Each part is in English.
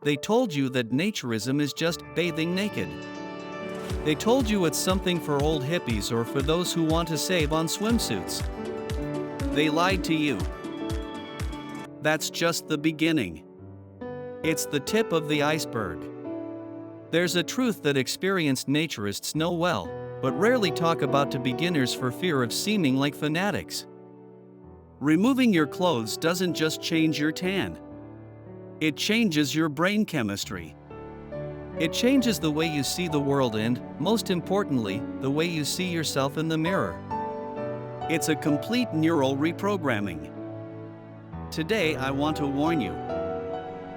They told you that naturism is just bathing naked. They told you it's something for old hippies or for those who want to save on swimsuits. They lied to you. That's just the beginning. It's the tip of the iceberg. There's a truth that experienced naturists know well, but rarely talk about to beginners for fear of seeming like fanatics. Removing your clothes doesn't just change your tan. It changes your brain chemistry. It changes the way you see the world and, most importantly, the way you see yourself in the mirror. It's a complete neural reprogramming. Today I want to warn you.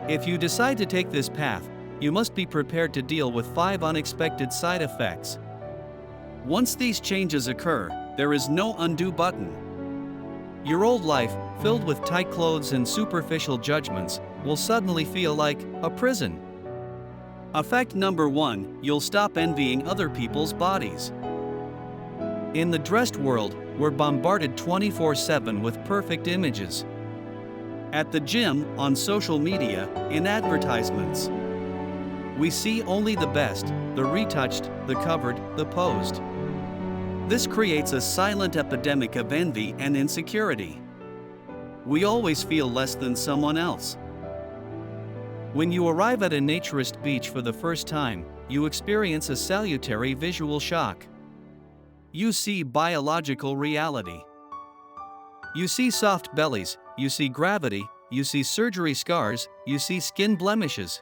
If you decide to take this path, you must be prepared to deal with 5 unexpected side effects. Once these changes occur, there is no undo button. Your old life, filled with tight clothes and superficial judgments, will suddenly feel like a prison. Effect number 1, you'll stop envying other people's bodies. In the dressed world, we're bombarded 24/7 with perfect images. At the gym, on social media, in advertisements. We see only the best, the retouched, the covered, the posed. This creates a silent epidemic of envy and insecurity. We always feel less than someone else. When you arrive at a naturist beach for the first time, you experience a salutary visual shock. You see biological reality. You see soft bellies, you see gravity, you see surgery scars, you see skin blemishes.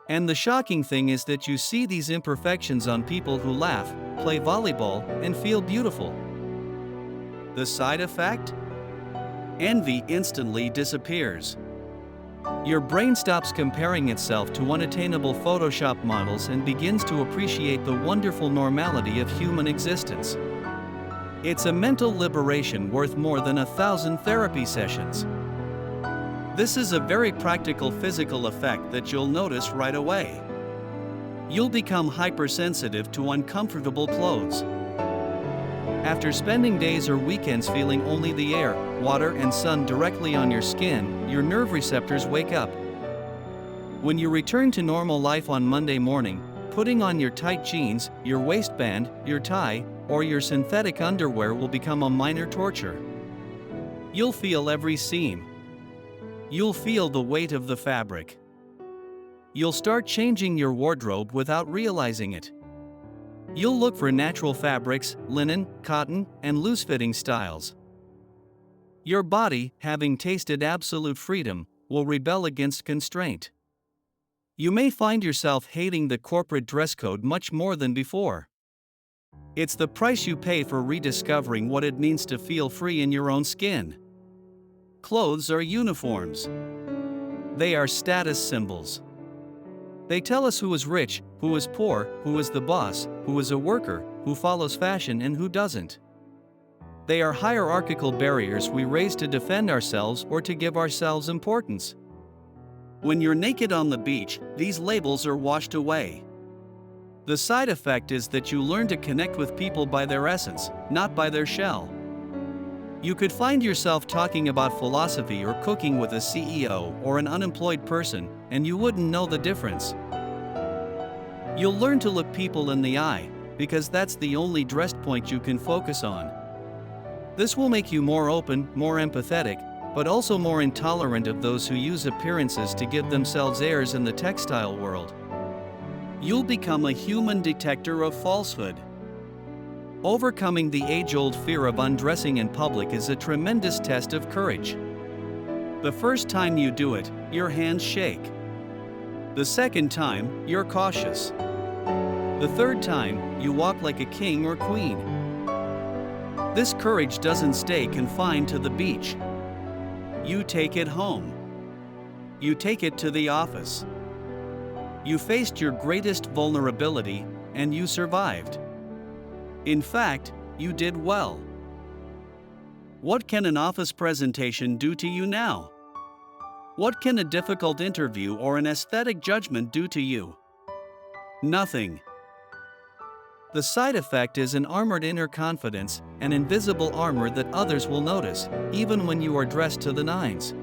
And the shocking thing is that you see these imperfections on people who laugh, play volleyball, and feel beautiful. The side effect? Envy instantly disappears. Your brain stops comparing itself to unattainable Photoshop models and begins to appreciate the wonderful normality of human existence. It's a mental liberation worth more than 1,000 therapy sessions. This is a very practical physical effect that you'll notice right away. You'll become hypersensitive to uncomfortable clothes. After spending days or weekends feeling only the air, water, and sun directly on your skin, your nerve receptors wake up. When you return to normal life on Monday morning, putting on your tight jeans, your waistband, your tie, or your synthetic underwear will become a minor torture. You'll feel every seam. You'll feel the weight of the fabric. You'll start changing your wardrobe without realizing it. You'll look for natural fabrics, linen, cotton, and loose-fitting styles. Your body, having tasted absolute freedom, will rebel against constraint. You may find yourself hating the corporate dress code much more than before. It's the price you pay for rediscovering what it means to feel free in your own skin. Clothes are uniforms. They are status symbols. They tell us who is rich, who is poor, who is the boss, who is a worker, who follows fashion and who doesn't. They are hierarchical barriers we raise to defend ourselves or to give ourselves importance. When you're naked on the beach, these labels are washed away. The side effect is that you learn to connect with people by their essence, not by their shell. You could find yourself talking about philosophy or cooking with a CEO or an unemployed person, and you wouldn't know the difference. You'll learn to look people in the eye, because that's the only dressed point you can focus on. This will make you more open, more empathetic, but also more intolerant of those who use appearances to give themselves airs in the textile world. You'll become a human detector of falsehood. Overcoming the age-old fear of undressing in public is a tremendous test of courage. The first time you do it, your hands shake. The second time, you're cautious. The third time, you walk like a king or queen. This courage doesn't stay confined to the beach. You take it home. You take it to the office. You faced your greatest vulnerability, and you survived. In fact, you did well. What can an office presentation do to you now? What can a difficult interview or an aesthetic judgment do to you? Nothing. The side effect is an armored inner confidence, an invisible armor that others will notice, even when you are dressed to the nines.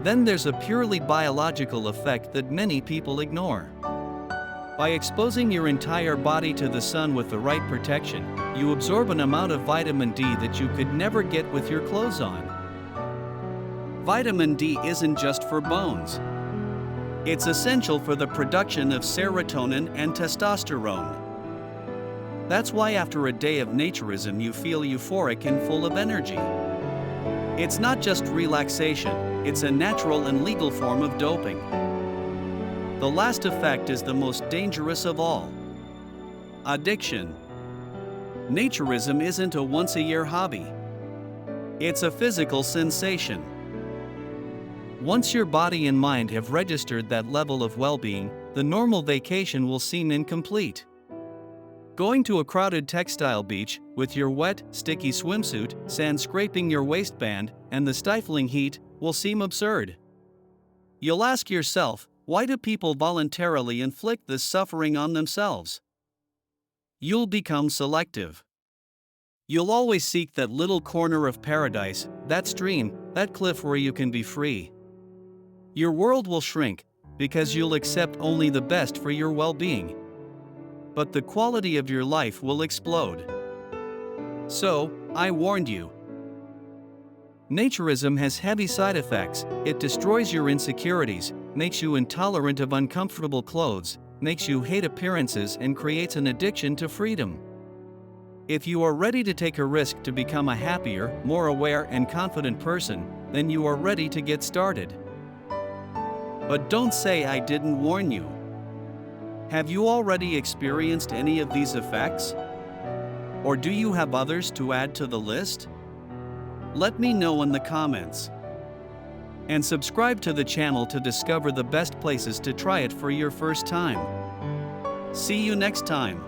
Then there's a purely biological effect that many people ignore. By exposing your entire body to the sun with the right protection, you absorb an amount of vitamin D that you could never get with your clothes on. Vitamin D isn't just for bones. It's essential for the production of serotonin and testosterone. That's why after a day of naturism you feel euphoric and full of energy. It's not just relaxation, it's a natural and legal form of doping. The last effect is the most dangerous of all: addiction. Naturism isn't a once-a-year hobby. It's a physical sensation. Once your body and mind have registered that level of well-being, the normal vacation will seem incomplete. Going to a crowded textile beach with your wet, sticky swimsuit, sand scraping your waistband, and the stifling heat will seem absurd. You'll ask yourself, why do people voluntarily inflict this suffering on themselves? You'll become selective. You'll always seek that little corner of paradise, that stream, that cliff where you can be free. Your world will shrink because you'll accept only the best for your well-being. But the quality of your life will explode. So, I warned you. Naturism has heavy side effects. It destroys your insecurities, makes you intolerant of uncomfortable clothes, makes you hate appearances, and creates an addiction to freedom. If you are ready to take a risk to become a happier, more aware, and confident person, then you are ready to get started. But don't say I didn't warn you. Have you already experienced any of these effects? Or do you have others to add to the list? Let me know in the comments. And subscribe to the channel to discover the best places to try it for your first time. See you next time.